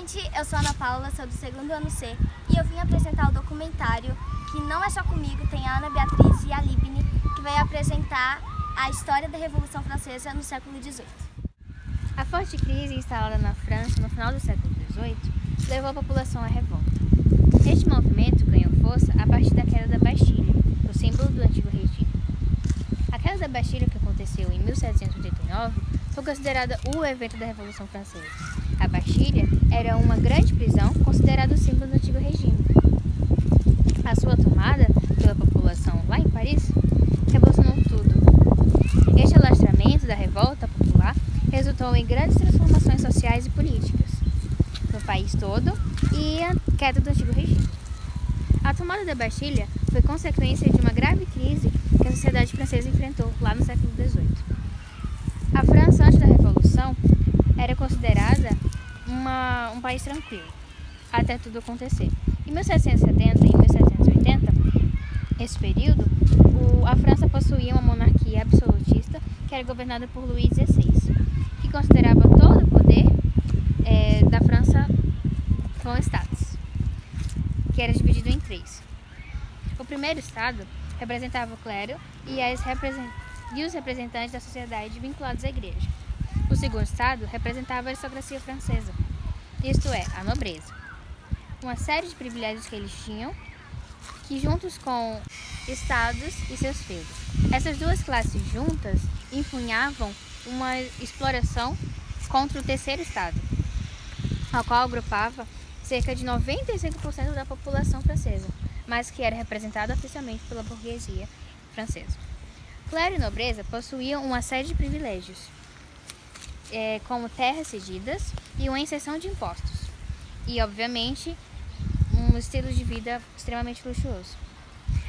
gente, eu sou a Ana Paula, sou do segundo ano C e eu vim apresentar o documentário que não é só comigo, tem a Ana Beatriz e a Libni, que vai apresentar a história da Revolução Francesa no século XVIII. A forte crise instalada na França no final do século XVIII levou a população à revolta. Este movimento ganhou força a partir da queda da Bastilha, o símbolo do antigo regime. A queda da Bastilha, que aconteceu em 1789, foi considerada o evento da Revolução Francesa. A Bastilha era uma grande prisão considerada o símbolo do antigo regime. A sua tomada pela população lá em Paris revolucionou tudo. Este alastramento da revolta popular resultou em grandes transformações sociais e políticas no país todo e a queda do antigo regime. A tomada da Bastilha foi consequência de uma grave crise que a sociedade francesa enfrentou lá no século XVIII. A França, antes da Revolução, era considerada um país tranquilo, até tudo acontecer. Em 1770 e 1780, esse período, a França possuía uma monarquia absolutista que era governada por Luís XVI, que considerava todo o poder da França com estados, que era dividido em três. O primeiro estado representava o clero e os representantes da sociedade vinculados à igreja. O segundo estado representava a aristocracia francesa, isto é, a nobreza. Uma série de privilégios que eles tinham, que juntos com estados e seus feudos. Essas duas classes juntas empunhavam uma exploração contra o terceiro estado, ao qual agrupava cerca de 95% da população francesa, mas que era representada oficialmente pela burguesia francesa. Clero e nobreza possuíam uma série de privilégios, como terras cedidas e uma isenção de impostos, e, obviamente, um estilo de vida extremamente luxuoso.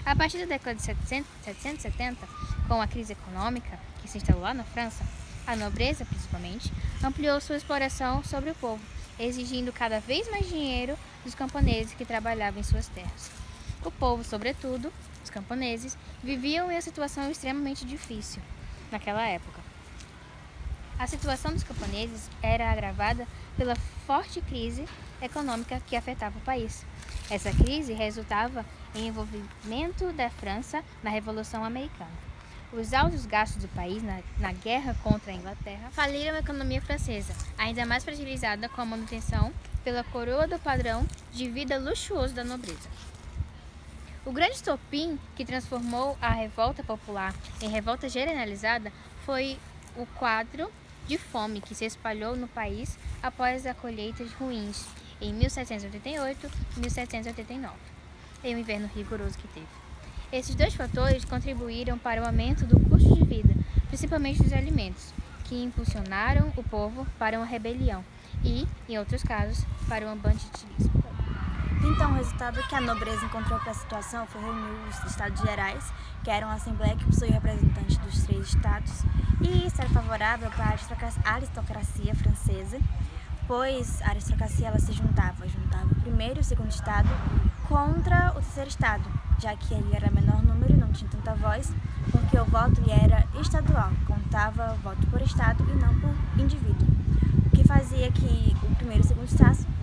A partir da década de 770, com a crise econômica que se instalou lá na França, a nobreza, principalmente, ampliou sua exploração sobre o povo, exigindo cada vez mais dinheiro dos camponeses que trabalhavam em suas terras. O povo, sobretudo, os camponeses, viviam em uma situação extremamente difícil naquela época. A situação dos camponeses era agravada pela forte crise econômica que afetava o país. Essa crise resultava em envolvimento da França na Revolução Americana. Os altos gastos do país na guerra contra a Inglaterra faliram a economia francesa, ainda mais fragilizada com a manutenção pela coroa do padrão de vida luxuoso da nobreza. O grande estopim que transformou a revolta popular em revolta generalizada foi o quadro de fome que se espalhou no país após a colheita ruins em 1788 e 1789, em um inverno rigoroso que teve. Esses dois fatores contribuíram para o aumento do custo de vida, principalmente dos alimentos, que impulsionaram o povo para uma rebelião e, em outros casos, para um banditismo. Então, o resultado que a nobreza encontrou para a situação foi reunir os Estados Gerais, que era uma assembleia que possuía representantes dos três estados, e isso era favorável para a aristocracia francesa, pois a aristocracia ela se juntava o primeiro e o segundo estado contra o terceiro estado, já que ele era menor número e não tinha tanta voz, porque o voto ele era estadual, contava o voto por estado e não por indivíduo, o que fazia que o primeiro e o segundo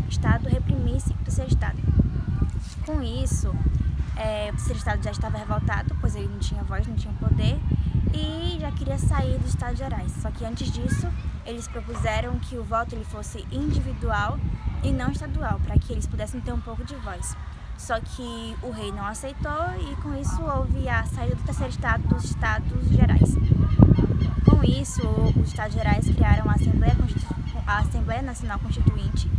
estado reprimisse o terceiro estado. Com isso, o terceiro estado já estava revoltado, pois ele não tinha voz, não tinha poder, e já queria sair dos Estados Gerais. Só que antes disso, eles propuseram que o voto ele fosse individual e não estadual, para que eles pudessem ter um pouco de voz. Só que o rei não aceitou e com isso houve a saída do terceiro estado dos Estados Gerais. Com isso, os Estados Gerais criaram a Assembleia Nacional Constituinte,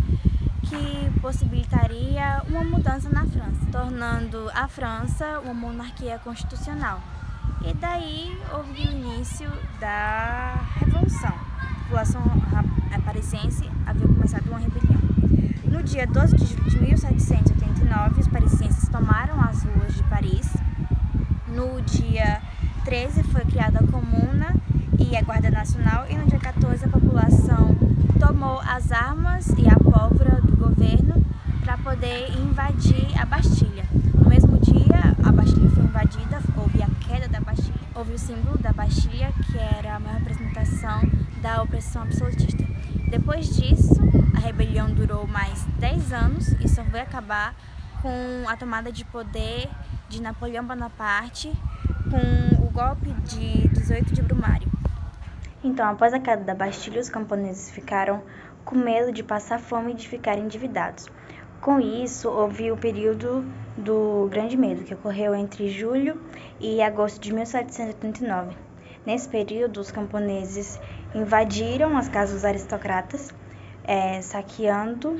que possibilitaria uma mudança na França, tornando a França uma monarquia constitucional. E daí houve o início da Revolução. A população parisiense havia começado uma rebelião. No dia 12 de julho de 1789, os parisienses tomaram as ruas de Paris. No dia 13 foi criada a Comuna e a Guarda Nacional, e no dia 14 a população tomou as armas e a pólvora do governo para poder invadir a Bastilha. No mesmo dia, a Bastilha foi invadida, houve a queda da Bastilha, houve o símbolo da Bastilha, que era uma representação da opressão absolutista. Depois disso, a rebelião durou mais 10 anos e só foi acabar com a tomada de poder de Napoleão Bonaparte com o golpe de 18 de Brumário. Então, após a queda da Bastilha, os camponeses ficaram com medo de passar fome e de ficarem endividados. Com isso, houve o período do Grande Medo, que ocorreu entre julho e agosto de 1789. Nesse período, os camponeses invadiram as casas dos aristocratas, saqueando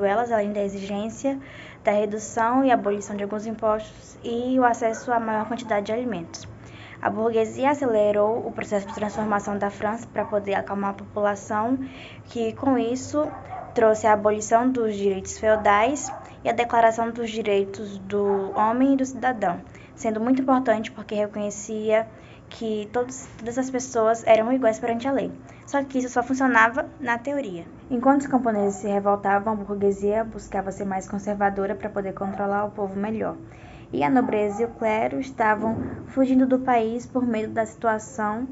elas, além da exigência da redução e abolição de alguns impostos e o acesso a maior quantidade de alimentos. A burguesia acelerou o processo de transformação da França para poder acalmar a população, que com isso trouxe a abolição dos direitos feudais e a declaração dos direitos do homem e do cidadão, sendo muito importante porque reconhecia que todas as pessoas eram iguais perante a lei. Só que isso só funcionava na teoria. Enquanto os camponeses se revoltavam, a burguesia buscava ser mais conservadora para poder controlar o povo melhor. E a nobreza e o clero estavam fugindo do país por medo da situação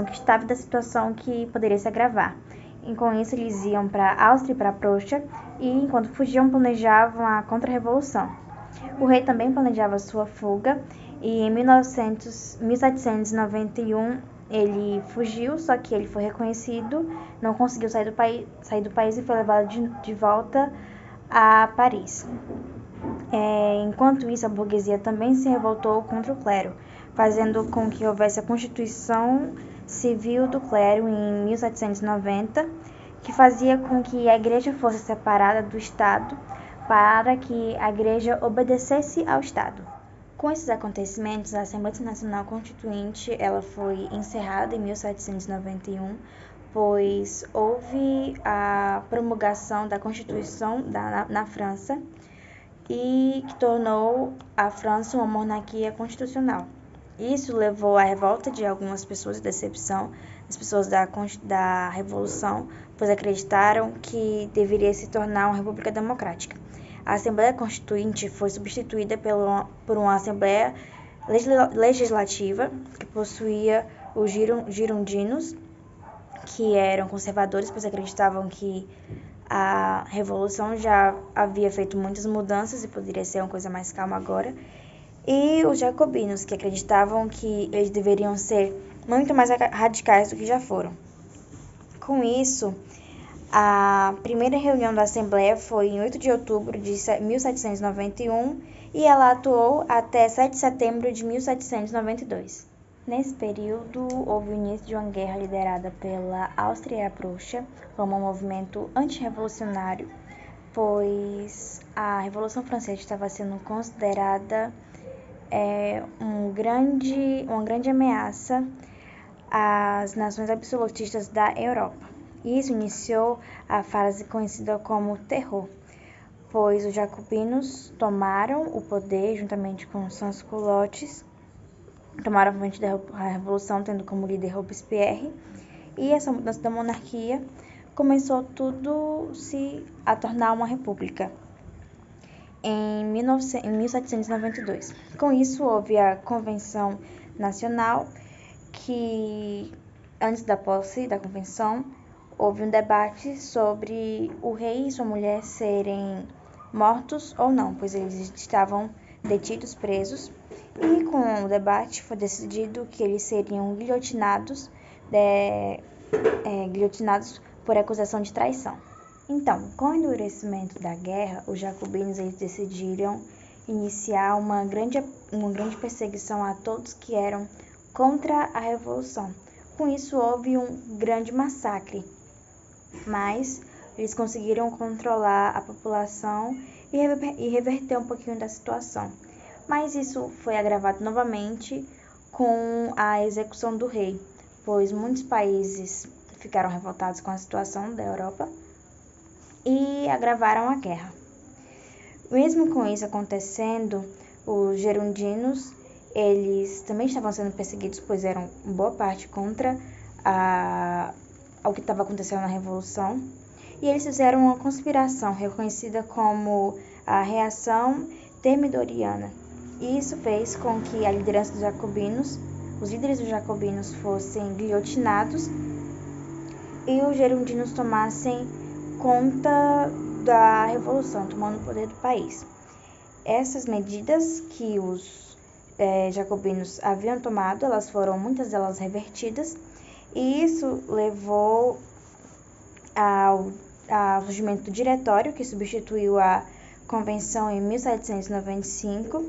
que estava e da situação que poderia se agravar. E com isso eles iam para a Áustria e para a Prússia e, enquanto fugiam, planejavam a contra-revolução. O rei também planejava sua fuga e em 1791 ele fugiu, só que ele foi reconhecido, não conseguiu sair do país e foi levado de volta a Paris. Enquanto isso, a burguesia também se revoltou contra o clero, fazendo com que houvesse a Constituição Civil do Clero em 1790, que fazia com que a igreja fosse separada do Estado para que a igreja obedecesse ao Estado. Com esses acontecimentos, a Assembleia Nacional Constituinte ela foi encerrada em 1791, pois houve a promulgação da Constituição na França e que tornou a França uma monarquia constitucional. Isso levou à revolta de algumas pessoas e decepção das pessoas da Revolução, pois acreditaram que deveria se tornar uma república democrática. A Assembleia Constituinte foi substituída por uma Assembleia Legislativa que possuía os girondinos, que eram conservadores, pois acreditavam que a Revolução já havia feito muitas mudanças e poderia ser uma coisa mais calma agora, e os jacobinos, que acreditavam que eles deveriam ser muito mais radicais do que já foram. Com isso, a primeira reunião da Assembleia foi em 8 de outubro de 1791 e ela atuou até 7 de setembro de 1792. Nesse período, houve o início de uma guerra liderada pela Áustria e a Prússia como um movimento antirrevolucionário, pois a Revolução Francesa estava sendo considerada uma grande ameaça às nações absolutistas da Europa. Isso iniciou a fase conhecida como Terror, pois os jacobinos tomaram o poder juntamente com os sans-culottes, tomaram a frente da Revolução, tendo como líder Robespierre, e essa mudança da monarquia começou tudo a tornar uma república em 1792. Com isso, houve a Convenção Nacional, que antes da posse da Convenção, houve um debate sobre o rei e sua mulher serem mortos ou não, pois eles estavam detidos, presos, e com o debate foi decidido que eles seriam guilhotinados por acusação de traição. Então, com o endurecimento da guerra, os jacobinos eles decidiram iniciar uma grande perseguição a todos que eram contra a Revolução. Com isso, houve um grande massacre, mas eles conseguiram controlar a população e reverter um pouquinho da situação. Mas isso foi agravado novamente com a execução do rei, pois muitos países ficaram revoltados com a situação da Europa e agravaram a guerra. Mesmo com isso acontecendo, os girondinos eles também estavam sendo perseguidos, pois eram em boa parte contra ao que estava acontecendo na Revolução, e eles fizeram uma conspiração reconhecida como a Reação Thermidoriana. E isso fez com que a liderança dos líderes dos jacobinos fossem guilhotinados e os gerundinos tomassem conta da revolução, tomando o poder do país. Essas medidas que os jacobinos haviam tomado, elas foram muitas delas revertidas, e isso levou ao surgimento do Diretório, que substituiu a Convenção em 1795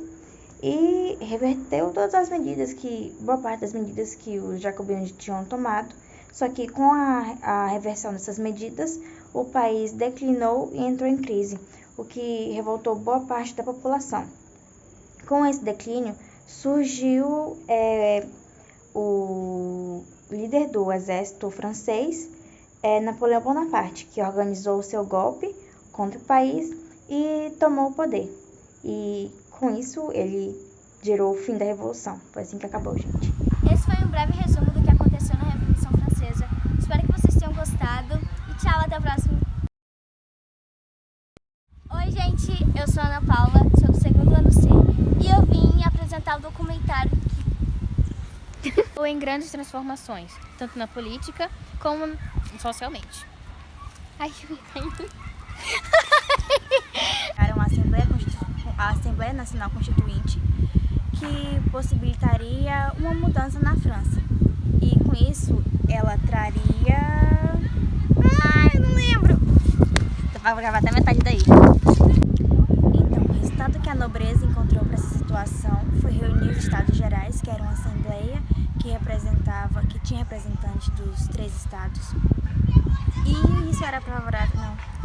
e reverteu todas as medidas boa parte das medidas que os jacobinos tinham tomado, só que com a reversão dessas medidas, o país declinou e entrou em crise, o que revoltou boa parte da população. Com esse declínio, surgiu o líder do exército francês, Napoleão Bonaparte, que organizou o seu golpe contra o país e tomou o poder. E com isso ele gerou o fim da Revolução. Foi assim que acabou, gente. Esse foi um breve resumo do que aconteceu na Revolução Francesa. Espero que vocês tenham gostado e tchau, até a próxima. Oi, gente, eu sou a Ana Paula, sou do 2º ano C e eu vim apresentar o documentário Ou em grandes transformações, tanto na política como socialmente. Ai, Era uma a Assembleia Nacional Constituinte, que possibilitaria uma mudança na França. E com isso, ela traria... eu não lembro! Vai gravar até metade daí. Então, o resultado que a nobreza encontrou para essa situação foi reunir os Estados Gerais, que era uma assembleia que tinha representantes dos 3 estados. E isso era favorável, não.